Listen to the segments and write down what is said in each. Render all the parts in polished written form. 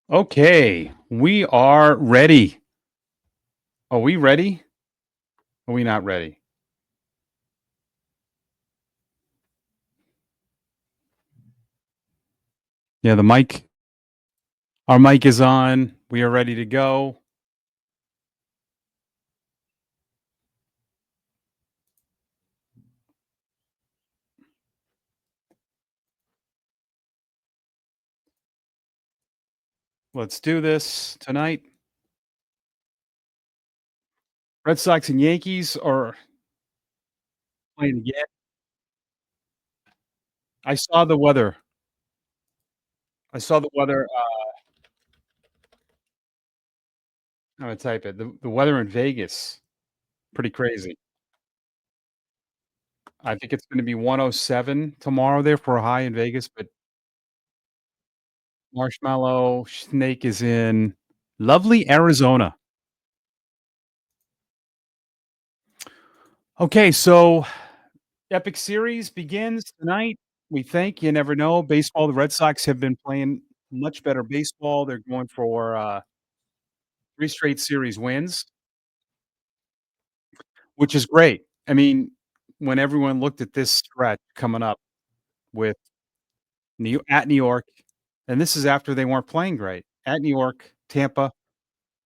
Okay, we are ready. Are we ready? Are we not ready? Yeah, our mic is on. We are ready to go. Let's do this tonight. Red Sox and Yankees are playing again. I saw the weather. I saw the weather. I'm gonna type it. The weather in Vegas, pretty crazy. I think it's going to be 107 tomorrow there for a high in Vegas, but Marshmallow Snake is in lovely Arizona. Okay, so Epic series begins tonight. We think. You never know. Baseball, the Red Sox have been playing much better baseball. They're going for 3 straight series wins, which is great. I mean, when everyone looked at this stretch coming up with New York, and this is after they weren't playing great, at New York, Tampa,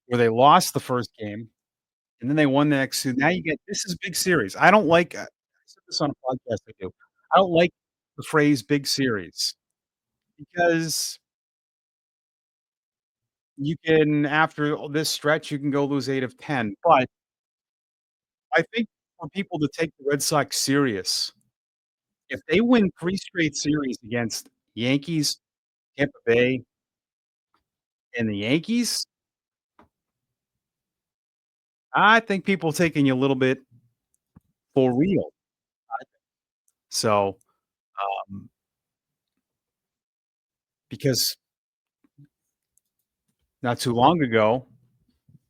where they lost the first game, and then they won the next 2. Now you get this is big series. I don't like I said this on a podcast I do. I don't like the phrase "big series" because you can after this stretch, you can go lose 8 of 10, but I think for people to take the Red Sox serious, if they win 3 straight series against Yankees, Tampa Bay, and the Yankees, I think people taking you a little bit for real. So, um, because not too long ago,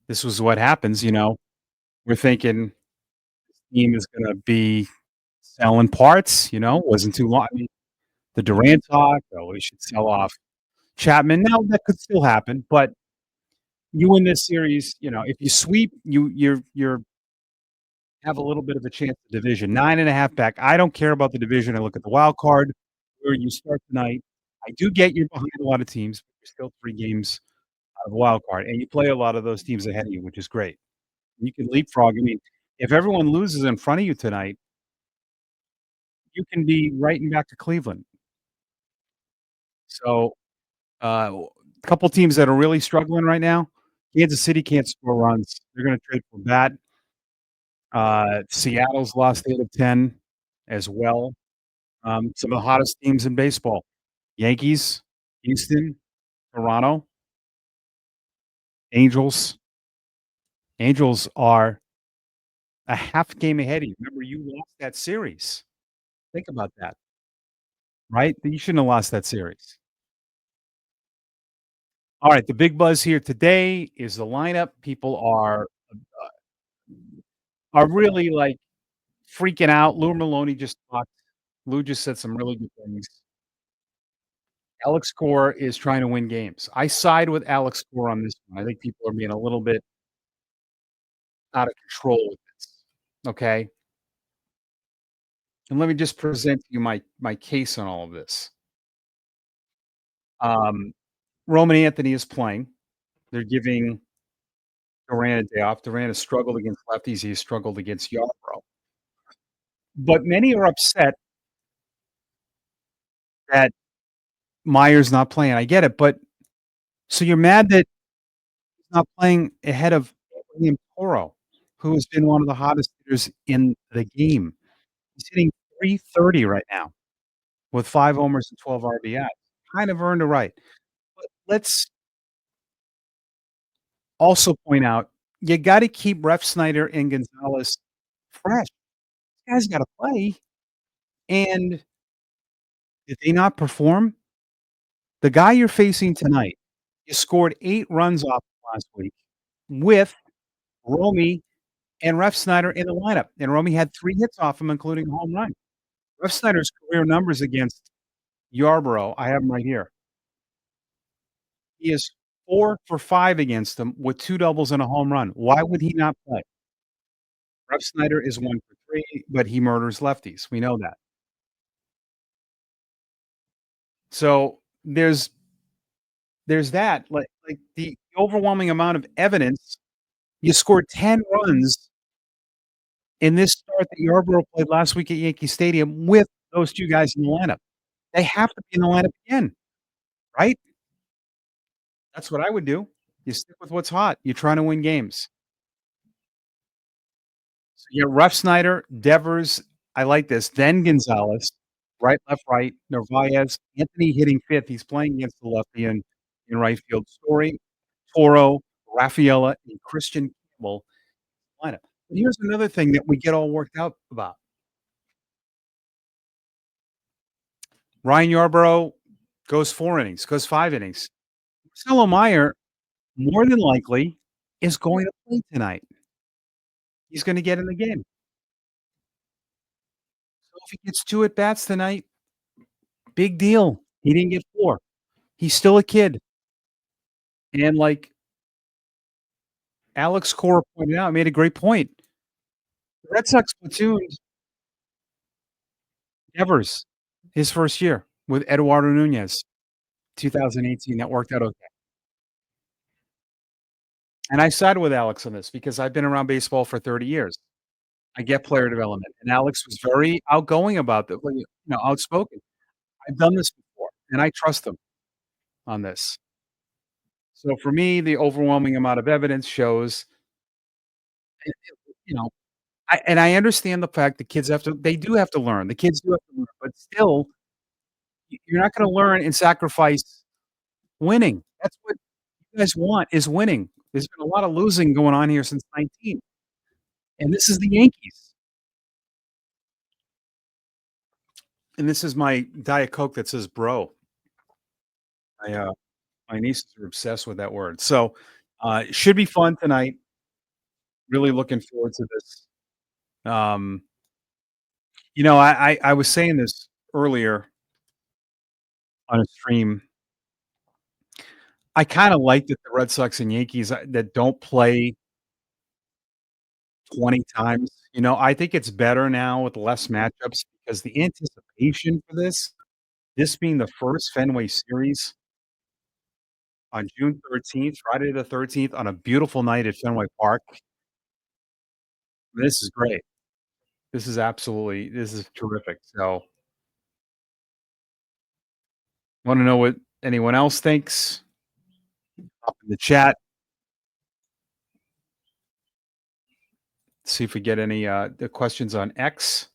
this was what happens, we're thinking team is gonna be selling parts, wasn't too long. I mean, the Durant talk, "Oh, we should sell off Chapman." Now that could still happen, but you win this series, if you sweep, you're have a little bit of a chance at division. 9.5 back. I don't care about the division. I look at the wild card where you start tonight. I do get you're behind a lot of teams, but you're still 3 games out of the wild card, and you play a lot of those teams ahead of you, which is great. You can leapfrog. I mean, if everyone loses in front of you tonight, you can be right and back to Cleveland. So, a couple teams that are really struggling right now, Kansas City can't score runs. They're gonna trade for bat. Seattle's lost 8 of 10 as well. Some of the hottest teams in baseball, Yankees, Houston, Toronto, Angels. Angels are a half game ahead of you. Remember, you lost that series. Think about that, right? You shouldn't have lost that series. All right, the big buzz here today is the lineup. People are really, like, freaking out. Lou Maloney just talked. Lou just said some really good things. Alex Cora is trying to win games. I side with Alex Cora on this one. I think people are being a little bit out of control with this, okay? And let me just present to you my case on all of this. Um, Roman Anthony is playing. They're giving Durant a day off. Durant has struggled against lefties. He has struggled against Yarbrough. But many are upset that Meyer's not playing. I get it, but so you're mad that he's not playing ahead of Abraham Toro, who has been one of the hottest hitters in the game. He's hitting 330 right now with 5 homers and 12 RBIs. Kind of earned a right. But let's also point out, you gotta keep Ref Snyder and Gonzalez fresh. These guys gotta play, and did they not perform? The guy you're facing tonight, you scored 8 runs off last week with Romy and Ref Snyder in the lineup, and Romy had 3 hits off him, including a home run. Ref Snyder's career numbers against Yarborough, I have them right here. He is 4 for 5 against them with 2 doubles and a home run. Why would he not play? Rev Snyder is 1 for 3, but he murders lefties. We know that. So, there's that, like, the overwhelming amount of evidence. You scored 10 runs in this start that Yarborough played last week at Yankee Stadium with those 2 guys in the lineup. They have to be in the lineup again, right? That's what I would do. You stick with what's hot. You're trying to win games. So you got Ruff Snyder, Devers, I like this, then Gonzalez, right, Narvaez, Anthony hitting 5th, he's playing against the lefty in right field. Story, Toro, Rafaela, and Christian Campbell lineup. But here's another thing that we get all worked out about. Ryan Yarborough goes 4 innings, goes 5 innings. Marcelo Meyer, more than likely, is going to play tonight. He's gonna get in the game. So if he gets 2 at bats tonight, big deal. He didn't get 4. He's still a kid. And like Alex Cora pointed out, made a great point. The Red Sox platooned Devers his first year with Eduardo Nunez, 2018. That worked out okay. And I sided with Alex on this because I've been around baseball for 30 years. I get player development, and Alex was very outgoing about that, well, outspoken. I've done this before, and I trust him on this. So for me, the overwhelming amount of evidence shows, you know, I understand the fact that kids have to they do have to learn. The kids do have to learn, but still, you're not gonna learn and sacrifice winning. That's what you guys want is winning. There's been a lot of losing going on here since 19, and this is the Yankees. And this is my Diet Coke that says "bro." My, my nieces are obsessed with that word. So, it should be fun tonight. Really looking forward to this. Um, I was saying this earlier on a stream. I kinda like that the Red Sox and Yankees, that don't play 20 times. I think it's better now with less matchups because the anticipation for this being the first Fenway Series on June 13th, Friday the 13th, on a beautiful night at Fenway Park, this is great. This is terrific. So, wanna know what anyone else thinks? Up in the chat, see if we get any, the questions on X.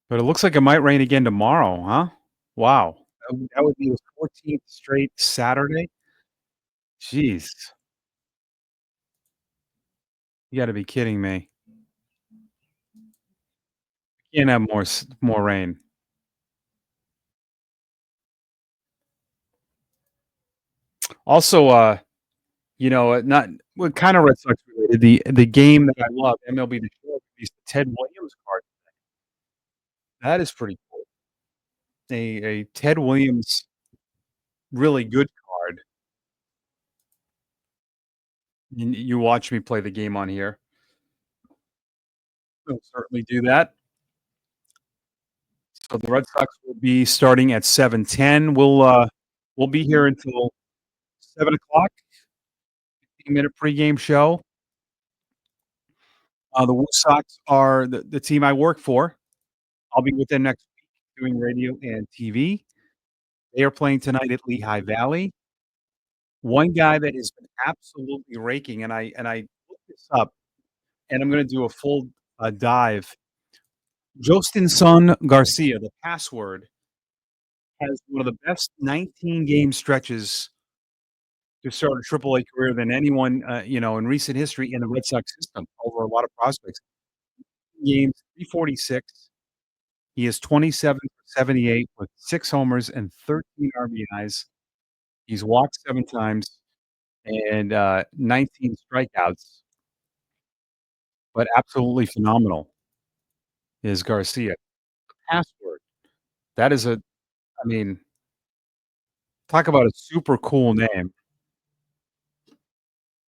But it looks like it might rain again tomorrow, huh? Wow. That would be the 14th straight Saturday? Jeez. You gotta be kidding me. Can't have more rain. Also, not what kinda Red Sox related, the game that I love, MLB The Show, is the Ted Williams card. That is pretty cool. A Ted Williams really good card. You watch me play the game on here. We'll certainly do that. So the Red Sox will be starting at 7:10. We'll be here until 7 o'clock. 15-minute pregame show. The Woo Sox are the team I work for. I'll be with them next week doing radio and TV. They are playing tonight at Lehigh Valley. One guy that has been absolutely raking, and I looked this up, and I'm gonna do a full, dive. Jostinson Garcia, the password, has one of the best 19-game stretches to start a triple A career than anyone, in recent history in the Red Sox system over a lot of prospects. Games, 346. He is 27 for 78 with 6 homers and 13 RBIs. He's walked 7 times and, 19 strikeouts. but absolutely phenomenal is Garcia. Password. That is a I mean, talk about a super cool name,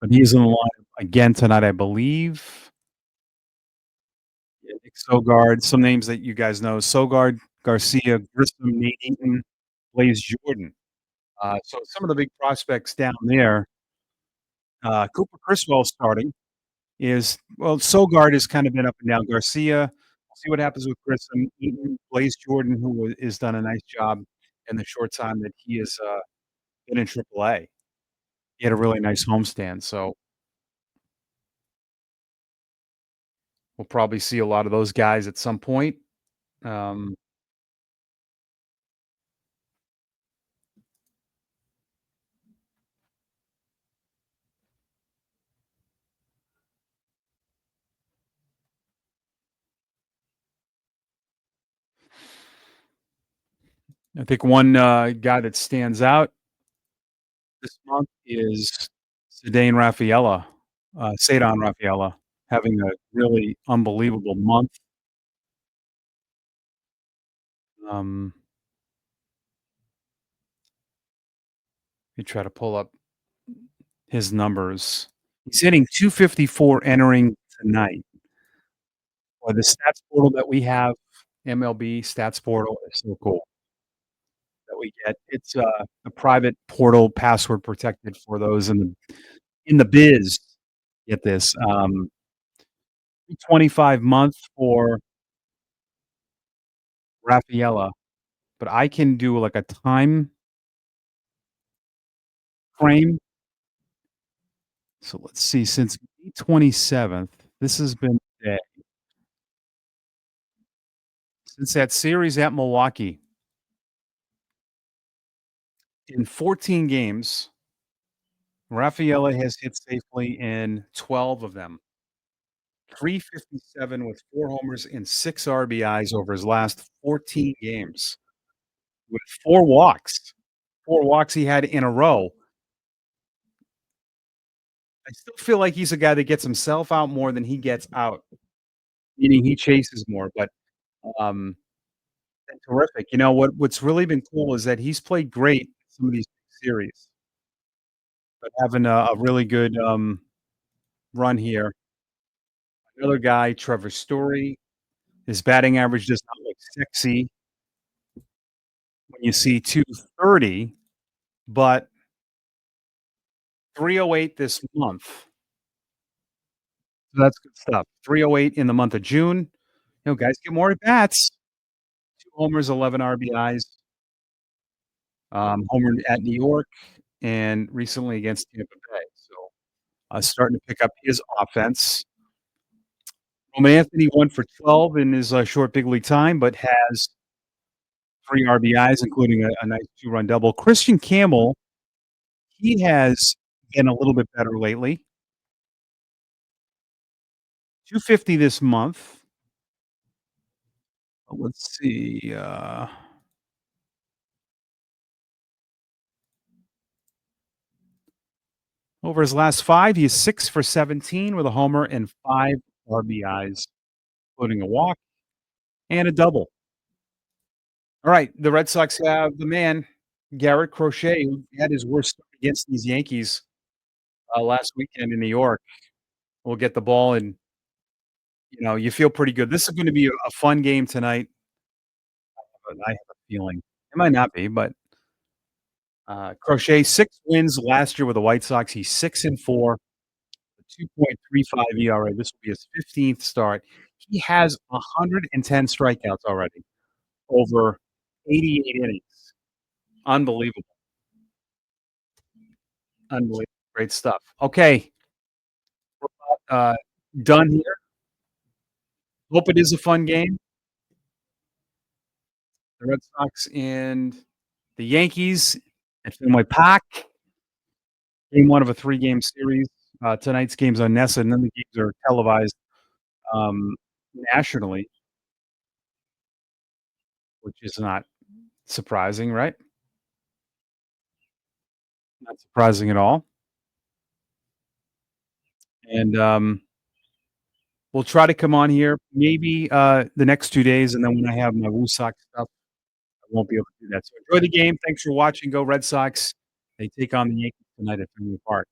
but he's in the lineup again tonight, I believe. Yeah, Nick Sogard, some names that you guys know, Sogard, Garcia, Grissom, Nate Eaton, Blaze Jordan. So some of the big prospects down there, Cooper Criswell starting is well, Sogard has kind of been up and down. Garcia, see what happens with Grissom, Eaton, Blaze Jordan, who has done a nice job in the short time that he has, been in AAA. He had a really nice homestand, so we'll probably see a lot of those guys at some point. Um, I think one, guy that stands out this month is Ceddanne Rafaela, having a really unbelievable month. Um, let me try to pull up his numbers. He's hitting 254 entering tonight. Or the stats portal that we have, MLB stats portal is so cool that we get. It's, a private portal, password protected for those in the biz. Get this, 25 month for Rafaela, but I can do, like, a time frame. So let's see, since May 27th, this has been the day. Since that series at Milwaukee, in 14 games, Rafaela has hit safely in 12 of them. 357 with 4 homers and 6 RBIs over his last 14 games with 4 walks. 4 walks he had in a row. I still feel like he's a guy that gets himself out more than he gets out, meaning he chases more, but, um, been terrific. You know, what's really been cool is that he's played great in some of these series, but having a really good, run here. Another guy, Trevor Story, his batting average does not look sexy when you see 230, but 308 this month. So that's good stuff. 308 in the month of June. You know, guys get more at bats. 2 homers, 11 RBIs, homered at New York and recently against Tampa Bay. So, starting to pick up his offense. Roman Anthony 1 for 12 in his, short big league time, but has 3 RBIs, including a nice 2-run double. Christian Campbell, he has been a little bit better lately. 250 this month. Let's see, over his last 5, he is 6 for 17 with a homer and 5 RBIs, including a walk and a double. All right, the Red Sox have the man, Garrett Crochet, who had his worst start against these Yankees, last weekend in New York. Will get the ball and, you know, you feel pretty good. This is gonna be a fun game tonight, but I have a feeling. It might not be, but, Crochet, 6 wins last year with the White Sox. He's 6-4, 2.35 ERA. This will be his 15th start. He has 110 strikeouts already over 88 innings. Unbelievable, unbelievable. Great stuff. Okay, uh, done here. Hope it is a fun game. The Red Sox and the Yankees at Fenway Park. Game 1 of a 3-game series. Tonight's game's on NESN, and then the games are televised, um, nationally, which is not surprising, right? Not surprising at all. And, We'll try to come on here maybe, the next 2 days, and then when I have my Woo Sox stuff, I won't be able to do that. So enjoy the game. Thanks for watching. Go Red Sox. They take on the Yankees tonight at Fenway Park.